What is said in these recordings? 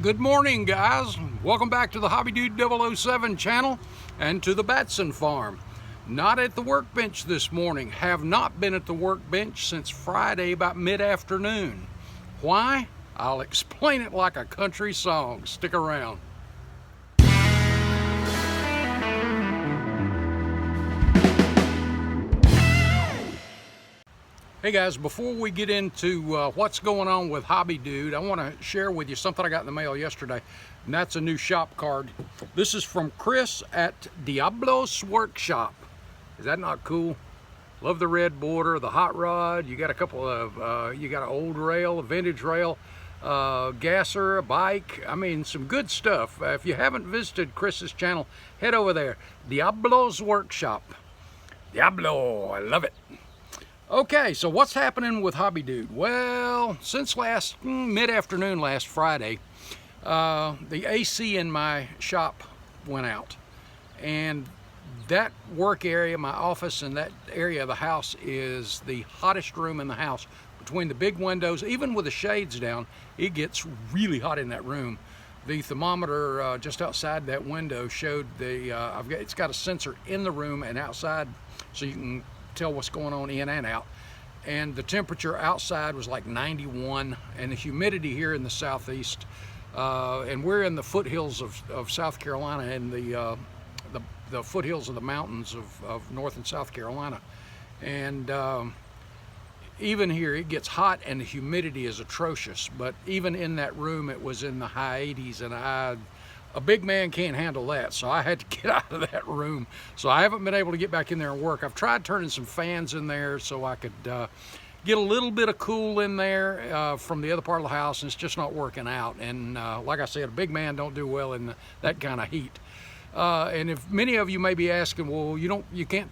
Good morning, guys. Welcome back to the Hobbydude 007 channel and to the Batson farm. Not at the workbench this morning. Have not been at the workbench since Friday about mid-afternoon. Why? I'll explain it like a country song. Stick around. Hey guys, before we get into what's going on with Hobbydude, I want to share with you something I got in the mail yesterday, and that's a new shop card. This is from Chris at Diablo's Workshop. Is that not cool? Love the red border, the hot rod. You got a couple of, you got an old rail, a vintage rail, gasser, a bike. I mean, some good stuff. If you haven't visited Chris's channel, head over there. Diablo's Workshop. Diablo, I love it. Okay, so what's happening with Hobbydude? Well, since mid-afternoon last Friday, the AC in my shop went out. And that work area, my office, and that area of the house is the hottest room in the house. Between the big windows, even with the shades down, it gets really hot in that room. The thermometer just outside that window showed it's got a sensor in the room and outside, so you can tell what's going on in and out. And the temperature outside was like 91, and the humidity here in the southeast, and we're in the foothills of South Carolina, and the foothills of the mountains of North and South Carolina. And even here it gets hot and the humidity is atrocious, but even in that room it was in the high 80s, and a big man can't handle that, so I had to get out of that room. So I haven't been able to get back in there and work. I've tried turning some fans in there so I could get a little bit of cool in there from the other part of the house, and it's just not working out. And like I said, a big man don't do well in that kind of heat. And if many of you may be asking, well, you can't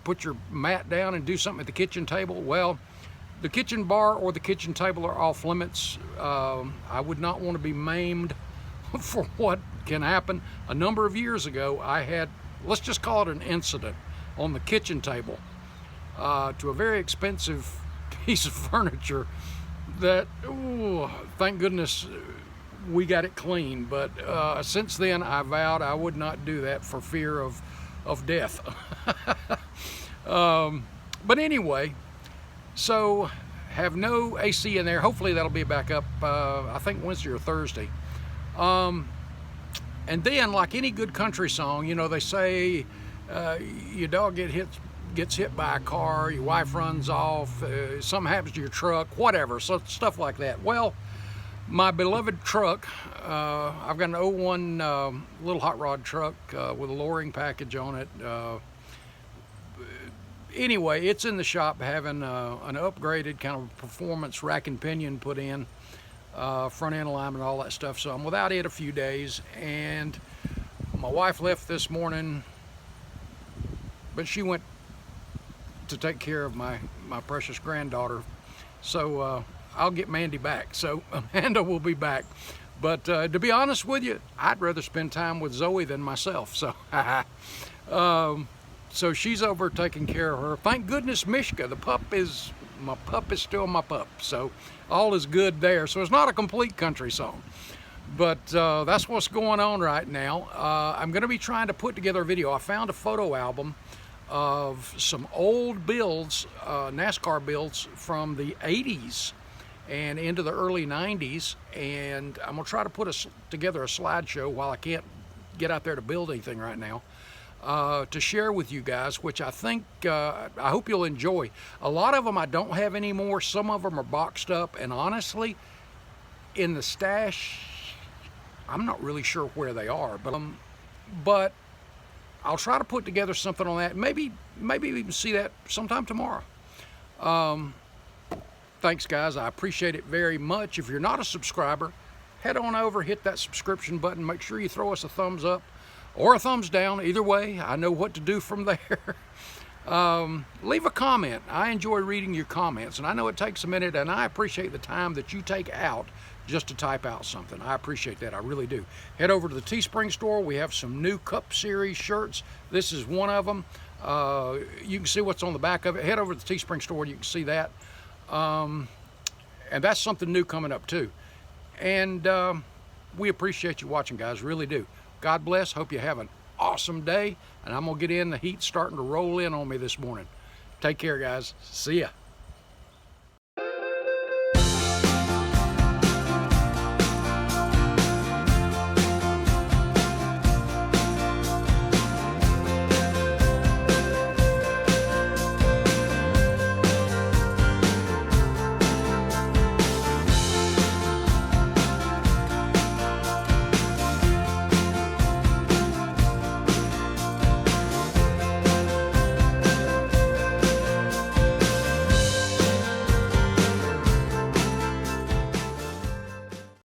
put your mat down and do something at the kitchen table. Well, the kitchen bar or the kitchen table are off limits. I would not want to be maimed for what can happen. A number of years ago, I had, let's just call it an incident on the kitchen table to a very expensive piece of furniture that, ooh, thank goodness we got it clean. But since then, I vowed I would not do that for fear of death. But anyway, so have no AC in there. Hopefully that'll be back up, I think Wednesday or Thursday. And then, like any good country song, you know, they say your dog gets hit by a car, your wife runs off, something happens to your truck, whatever, so stuff like that. Well, my beloved truck, I've got an 01 little hot rod truck with a lowering package on it. Anyway, it's in the shop having an upgraded kind of performance rack and pinion put in. Front end alignment, all that stuff. So I'm without it a few days, and my wife left this morning, but she went to take care of my precious granddaughter. So I'll get Mandy back. So Amanda will be back. But to be honest with you, I'd rather spend time with Zoe than myself. So so she's over taking care of her. Thank goodness Mishka, my pup is still my pup, so all is good there. So it's not a complete country song, but that's what's going on right now. I'm going to be trying to put together a video. I found a photo album of some old builds, NASCAR builds from the 80s and into the early 90s, and I'm going to try to put together a slideshow while I can't get out there to build anything right now. To share with you guys, which I think, I hope you'll enjoy. A lot of them I don't have anymore. Some of them are boxed up, and honestly, in the stash, I'm not really sure where they are, but I'll try to put together something on that. Maybe we can see that sometime tomorrow. Thanks, guys. I appreciate it very much. If you're not a subscriber, head on over, hit that subscription button. Make sure you throw us a thumbs up or a thumbs down. Either way, I know what to do from there. Leave a comment. I enjoy reading your comments, and I know it takes a minute, and I appreciate the time that you take out just to type out something. I appreciate that. I really do. Head over to the Teespring store. We have some new Cup Series shirts. This is one of them. You can see what's on the back of it. Head over to the Teespring store, and you can see that. And that's something new coming up too. And we appreciate you watching, guys, really do. God bless. Hope you have an awesome day, and I'm gonna get in. The heat's starting to roll in on me this morning. Take care, guys. See ya.